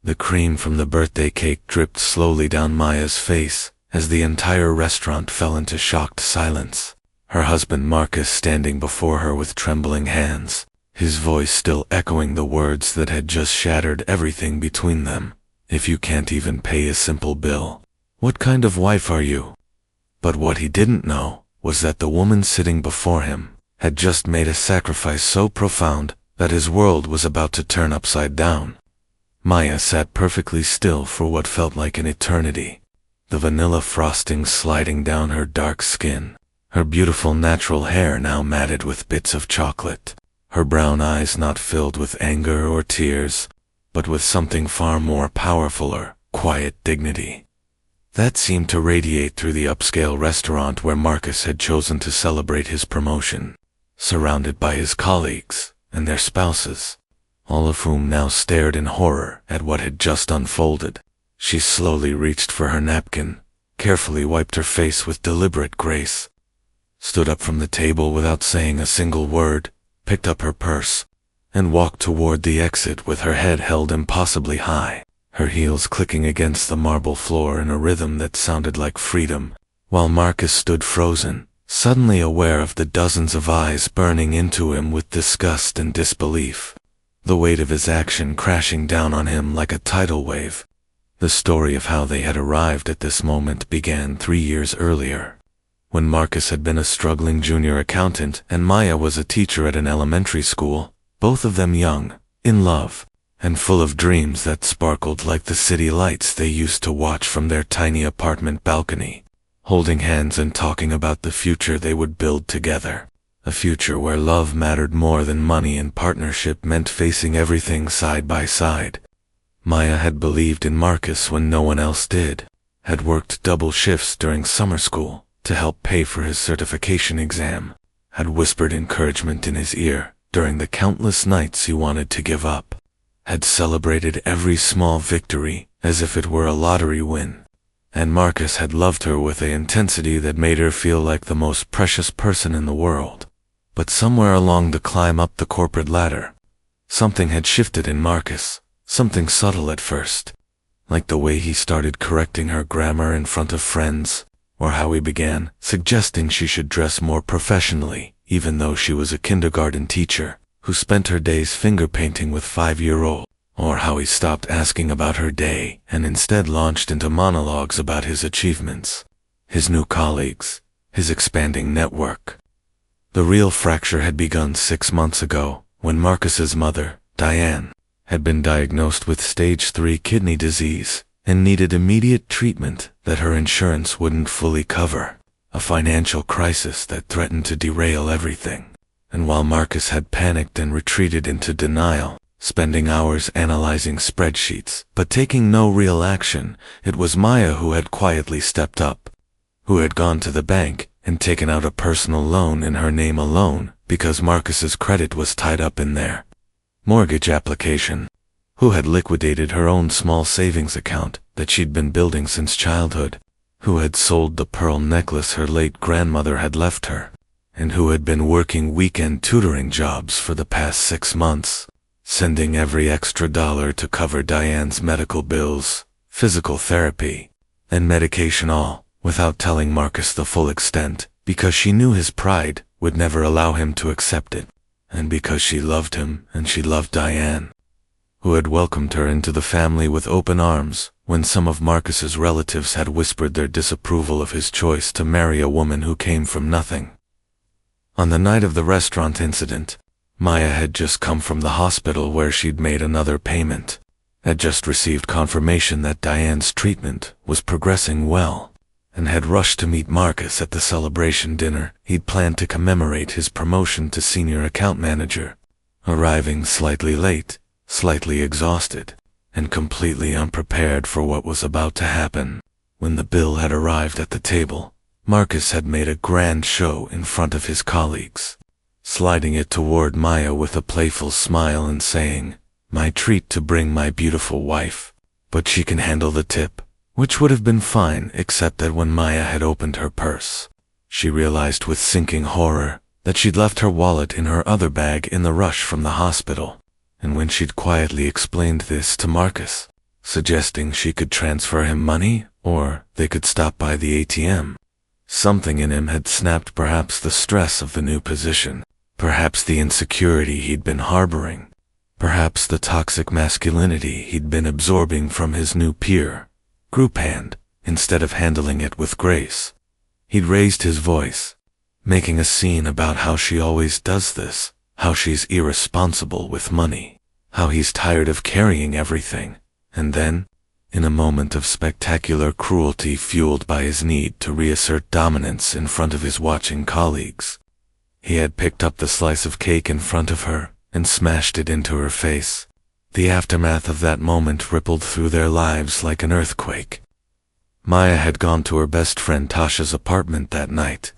The cream from the birthday cake dripped slowly down Maya's face as the entire restaurant fell into shocked silence. Her husband Marcus standing before her with trembling hands, his voice still echoing the words that had just shattered everything between them. If you can't even pay a simple bill, what kind of wife are you? But what he didn't know was that the woman sitting before him had just made a sacrifice so profound that his world was about to turn upside down. Maya sat perfectly still for what felt like an eternity, the vanilla frosting sliding down her dark skin, her beautiful natural hair now matted with bits of chocolate, her brown eyes not filled with anger or tears, but with something far more powerfuler, quiet dignity. That seemed to radiate through the upscale restaurant where Marcus had chosen to celebrate his promotion, surrounded by his colleagues and their spouses, all of whom now stared in horror at what had just unfolded. She slowly reached for her napkin, carefully wiped her face with deliberate grace, stood up from the table without saying a single word, picked up her purse, and walked toward the exit with her head held impossibly high, her heels clicking against the marble floor in a rhythm that sounded like freedom, while Marcus stood frozen, suddenly aware of the dozens of eyes burning into him with disgust and disbelief, the weight of his action crashing down on him like a tidal wave. The story of how they had arrived at this moment began 3 years earlier, when Marcus had been a struggling junior accountant and Maya was a teacher at an elementary school, both of them young, in love, and full of dreams that sparkled like the city lights they used to watch from their tiny apartment balcony, holding hands and talking about the future they would build together, a future where love mattered more than money and partnership meant facing everything side by side. Maya had believed in Marcus when no one else did, had worked double shifts during summer school to help pay for his certification exam, had whispered encouragement in his ear during the countless nights he wanted to give up, had celebrated every small victory as if it were a lottery win. And Marcus had loved her with an intensity that made her feel like the most precious person in the world. But somewhere along the climb up the corporate ladder, something had shifted in Marcus, something subtle at first, like the way he started correcting her grammar in front of friends, or how he began suggesting she should dress more professionally, even though she was a kindergarten teacher who spent her days finger painting with 5-year-olds, or how he stopped asking about her day and instead launched into monologues about his achievements, his new colleagues, his expanding network. The real fracture had begun 6 months ago, when Marcus's mother, Diane, had been diagnosed with stage 3 kidney disease and needed immediate treatment that her insurance wouldn't fully cover, a financial crisis that threatened to derail everything. And while Marcus had panicked and retreated into denial, spending hours analyzing spreadsheets but taking no real action, it was Maya who had quietly stepped up, who had gone to the bank and taken out a personal loan in her name alone because Marcus's credit was tied up in their mortgage application, who had liquidated her own small savings account that she'd been building since childhood, who had sold the pearl necklace her late grandmother had left her, and who had been working weekend tutoring jobs for the past 6 months, sending every extra dollar to cover Diane's medical bills, physical therapy, and medication, all without telling Marcus the full extent, because she knew his pride would never allow him to accept it, and because she loved him and she loved Diane, who had welcomed her into the family with open arms when some of Marcus's relatives had whispered their disapproval of his choice to marry a woman who came from nothing. On the night of the restaurant incident, Maya had just come from the hospital where she'd made another payment, had just received confirmation that Diane's treatment was progressing well, and had rushed to meet Marcus at the celebration dinner he'd planned to commemorate his promotion to senior account manager, arriving slightly late, slightly exhausted, and completely unprepared for what was about to happen. When the bill had arrived at the table, Marcus had made a grand show in front of his colleagues, sliding it toward Maya with a playful smile and saying, "My treat to bring my beautiful wife, but she can handle the tip," which would have been fine except that when Maya had opened her purse, she realized with sinking horror that she'd left her wallet in her other bag in the rush from the hospital. And when she'd quietly explained this to Marcus, suggesting she could transfer him money, or they could stop by the ATM. Something in him had snapped, perhaps the stress of the new position, perhaps the insecurity he'd been harboring, perhaps the toxic masculinity he'd been absorbing from his new peer, group hand, instead of handling it with grace. He'd raised his voice, making a scene about how she always does this, how she's irresponsible with money, how he's tired of carrying everything, and then, in a moment of spectacular cruelty fueled by his need to reassert dominance in front of his watching colleagues, he had picked up the slice of cake in front of her and smashed it into her face. The aftermath of that moment rippled through their lives like an earthquake. Maya had gone to her best friend Tasha's apartment that night,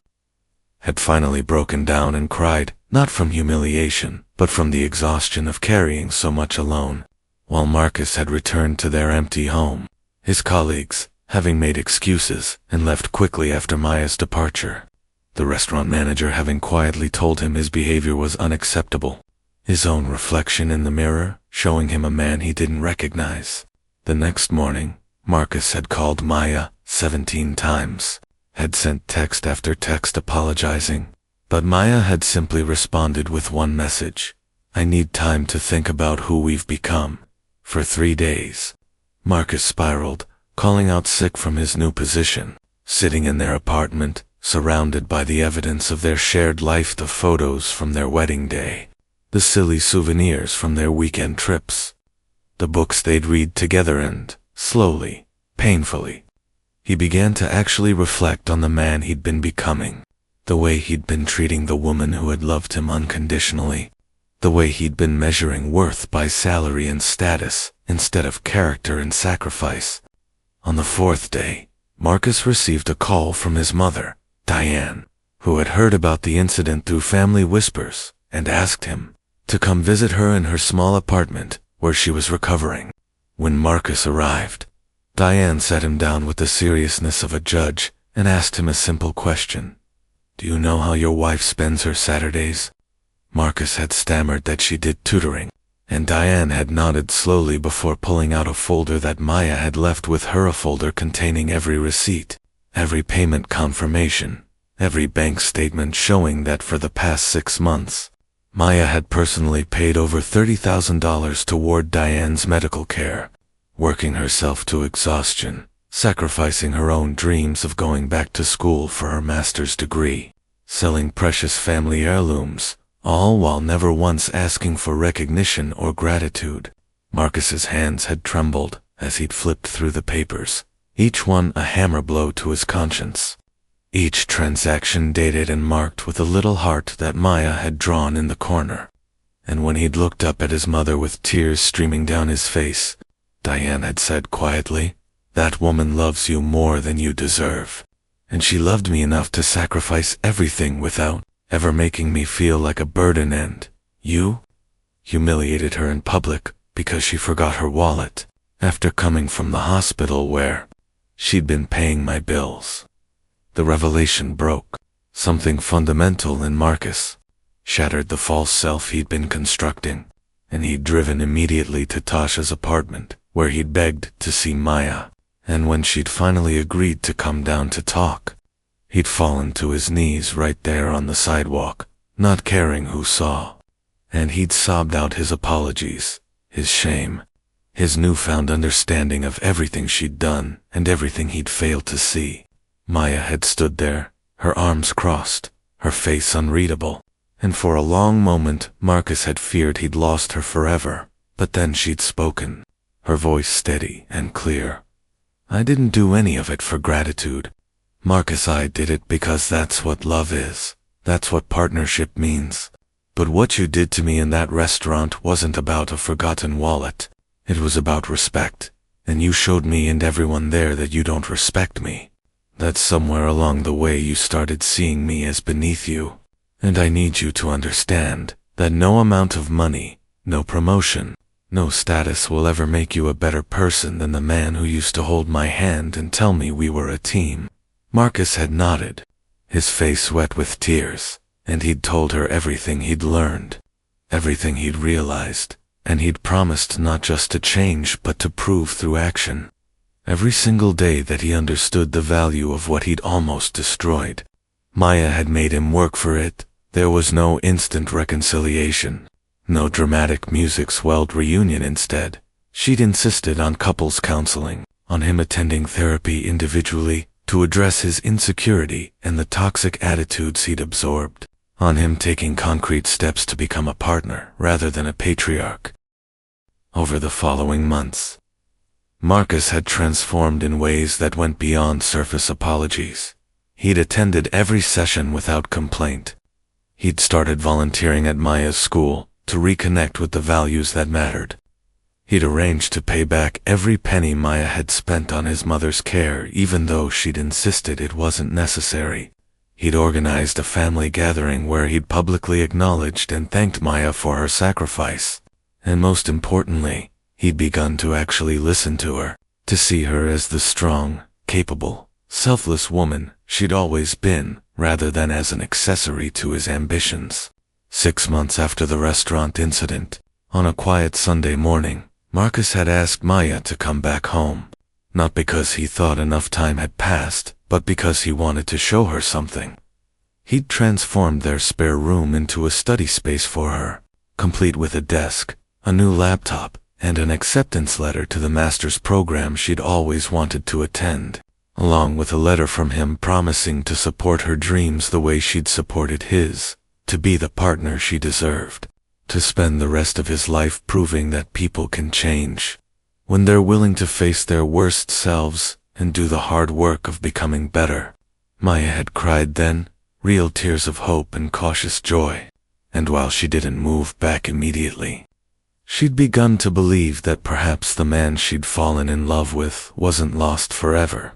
had finally broken down and cried, not from humiliation, but from the exhaustion of carrying so much alone, while Marcus had returned to their empty home, his colleagues having made excuses and left quickly after Maya's departure, the restaurant manager having quietly told him his behavior was unacceptable, his own reflection in the mirror showing him a man he didn't recognize. The next morning, Marcus had called Maya 17 times, had sent text after text apologizing, but Maya had simply responded with one message: "I need time to think about who we've become." For 3 days, Marcus spiraled, calling out sick from his new position, sitting in their apartment, surrounded by the evidence of their shared life, the photos from their wedding day, the silly souvenirs from their weekend trips, the books they'd read together, and, slowly, painfully, he began to actually reflect on the man he'd been becoming, the way he'd been treating the woman who had loved him unconditionally, the way he'd been measuring worth by salary and status instead of character and sacrifice. On the 4th day, Marcus received a call from his mother, Diane, who had heard about the incident through family whispers, and asked him to come visit her in her small apartment where she was recovering. When Marcus arrived, Diane sat him down with the seriousness of a judge and asked him a simple question: "Do you know how your wife spends her Saturdays?" Marcus had stammered that she did tutoring, and Diane had nodded slowly before pulling out a folder that Maya had left with her, a folder containing every receipt, every payment confirmation, every bank statement showing that for the past 6 months, Maya had personally paid over $30,000 toward Diane's medical care, working herself to exhaustion, sacrificing her own dreams of going back to school for her master's degree, selling precious family heirlooms, all while never once asking for recognition or gratitude. Marcus's hands had trembled as he'd flipped through the papers, each one a hammer blow to his conscience, each transaction dated and marked with a little heart that Maya had drawn in the corner. And when he'd looked up at his mother with tears streaming down his face, Diane had said quietly, "That woman loves you more than you deserve, and she loved me enough to sacrifice everything without ever making me feel like a burden, and you humiliated her in public because she forgot her wallet after coming from the hospital where she'd been paying my bills." The revelation broke something fundamental in Marcus, shattered the false self he'd been constructing, and he'd driven immediately to Tasha's apartment, where he'd begged to see Maya, and when she'd finally agreed to come down to talk, he'd fallen to his knees right there on the sidewalk, not caring who saw, and he'd sobbed out his apologies, his shame, his newfound understanding of everything she'd done and everything he'd failed to see. Maya had stood there, her arms crossed, her face unreadable, and for a long moment Marcus had feared he'd lost her forever, but then she'd spoken, her voice steady and clear. "I didn't do any of it for gratitude, Marcus. I did it because that's what love is, that's what partnership means. But what you did to me in that restaurant wasn't about a forgotten wallet, it was about respect, and you showed me and everyone there that you don't respect me. That somewhere along the way you started seeing me as beneath you, and I need you to understand that no amount of money, no promotion, no status will ever make you a better person than the man who used to hold my hand and tell me we were a team." Marcus had nodded, his face wet with tears, and he'd told her everything he'd learned, everything he'd realized, and he'd promised not just to change but to prove through action. Every single day that he understood the value of what he'd almost destroyed, Maya had made him work for it. There was no instant reconciliation, no dramatic music-swelled reunion. Instead, she'd insisted on couples counseling, on him attending therapy individually to address his insecurity and the toxic attitudes he'd absorbed, on him taking concrete steps to become a partner rather than a patriarch. Over the following months, Marcus had transformed in ways that went beyond surface apologies. He'd attended every session without complaint. He'd started volunteering at Maya's school to reconnect with the values that mattered. He'd arranged to pay back every penny Maya had spent on his mother's care, even though she'd insisted it wasn't necessary. He'd organized a family gathering where he'd publicly acknowledged and thanked Maya for her sacrifice. And most importantly, he'd begun to actually listen to her, to see her as the strong, capable, selfless woman she'd always been, rather than as an accessory to his ambitions. 6 months after the restaurant incident, on a quiet Sunday morning, Marcus had asked Maya to come back home. Not because he thought enough time had passed, but because he wanted to show her something. He'd transformed their spare room into a study space for her, complete with a desk, a new laptop, and an acceptance letter to the master's program she'd always wanted to attend, along with a letter from him promising to support her dreams the way she'd supported his, to be the partner she deserved, to spend the rest of his life proving that people can change when they're willing to face their worst selves and do the hard work of becoming better. Maya had cried then, real tears of hope and cautious joy, and while she didn't move back immediately, she'd begun to believe that perhaps the man she'd fallen in love with wasn't lost forever,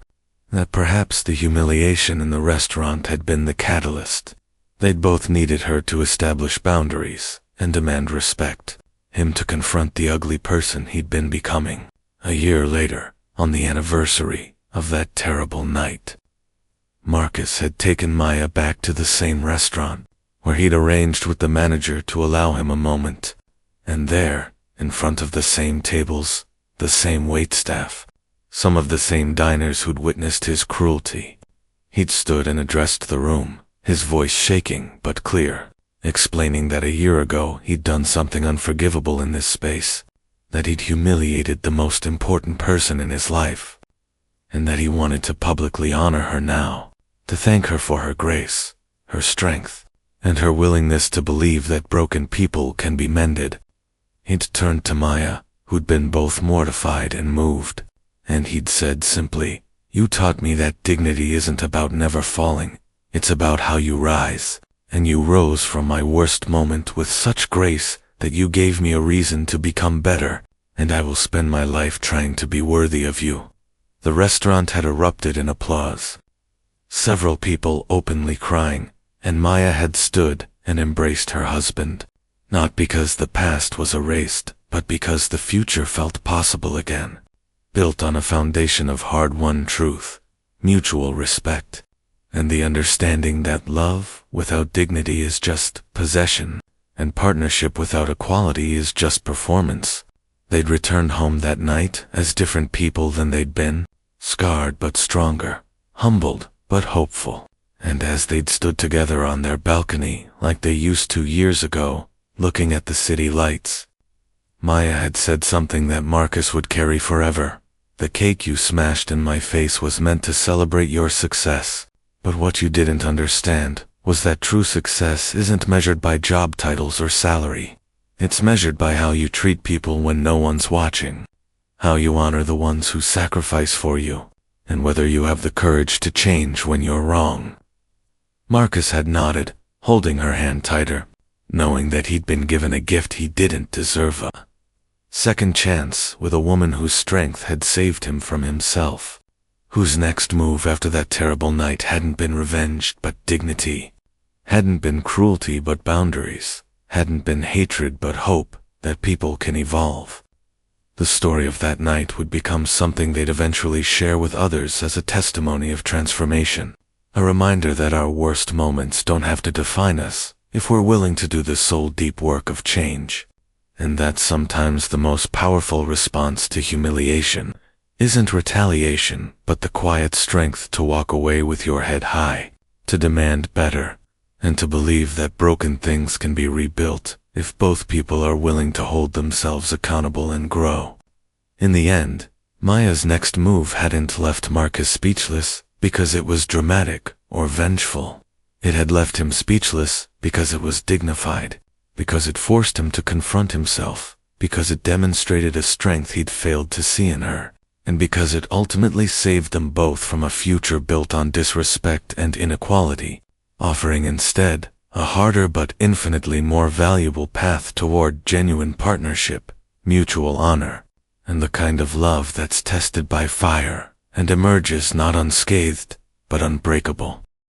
that perhaps the humiliation in the restaurant had been the catalyst. They'd both needed her to establish boundaries and demand respect, him to confront the ugly person he'd been becoming. A year later, on the anniversary of that terrible night, Marcus had taken Maya back to the same restaurant, where he'd arranged with the manager to allow him a moment. And there, in front of the same tables, the same waitstaff, some of the same diners who'd witnessed his cruelty, he'd stood and addressed the room, his voice shaking but clear, explaining that a year ago he'd done something unforgivable in this space, that he'd humiliated the most important person in his life, and that he wanted to publicly honor her now, to thank her for her grace, her strength, and her willingness to believe that broken people can be mended. He'd turned to Maya, who'd been both mortified and moved, and he'd said simply, "You taught me that dignity isn't about never falling, it's about how you rise, and you rose from my worst moment with such grace that you gave me a reason to become better, and I will spend my life trying to be worthy of you." The restaurant had erupted in applause, several people openly crying, and Maya had stood and embraced her husband, not because the past was erased, but because the future felt possible again, built on a foundation of hard-won truth, mutual respect, and the understanding that love without dignity is just possession, and partnership without equality is just performance. They'd returned home that night as different people than they'd been, scarred but stronger, humbled but hopeful. And as they'd stood together on their balcony like they used to years ago, looking at the city lights, Maya had said something that Marcus would carry forever. "The cake you smashed in my face was meant to celebrate your success. But what you didn't understand was that true success isn't measured by job titles or salary. It's measured by how you treat people when no one's watching, how you honor the ones who sacrifice for you, and whether you have the courage to change when you're wrong." Marcus had nodded, holding her hand tighter, knowing that he'd been given a gift he didn't deserve, a second chance with a woman whose strength had saved him from himself, whose next move after that terrible night hadn't been revenge but dignity, hadn't been cruelty but boundaries, hadn't been hatred but hope that people can evolve. The story of that night would become something they'd eventually share with others as a testimony of transformation, a reminder that our worst moments don't have to define us if we're willing to do the soul-deep work of change. and that sometimes the most powerful response to humiliation isn't retaliation, but the quiet strength to walk away with your head high, to demand better, and to believe that broken things can be rebuilt if both people are willing to hold themselves accountable and grow. In the end, Maya's next move hadn't left Marcus speechless because it was dramatic or vengeful. It had left him speechless because it was dignified, because it forced him to confront himself, because it demonstrated a strength he'd failed to see in her, and because it ultimately saved them both from a future built on disrespect and inequality, offering instead a harder but infinitely more valuable path toward genuine partnership, mutual honor, and the kind of love that's tested by fire and emerges not unscathed, but unbreakable.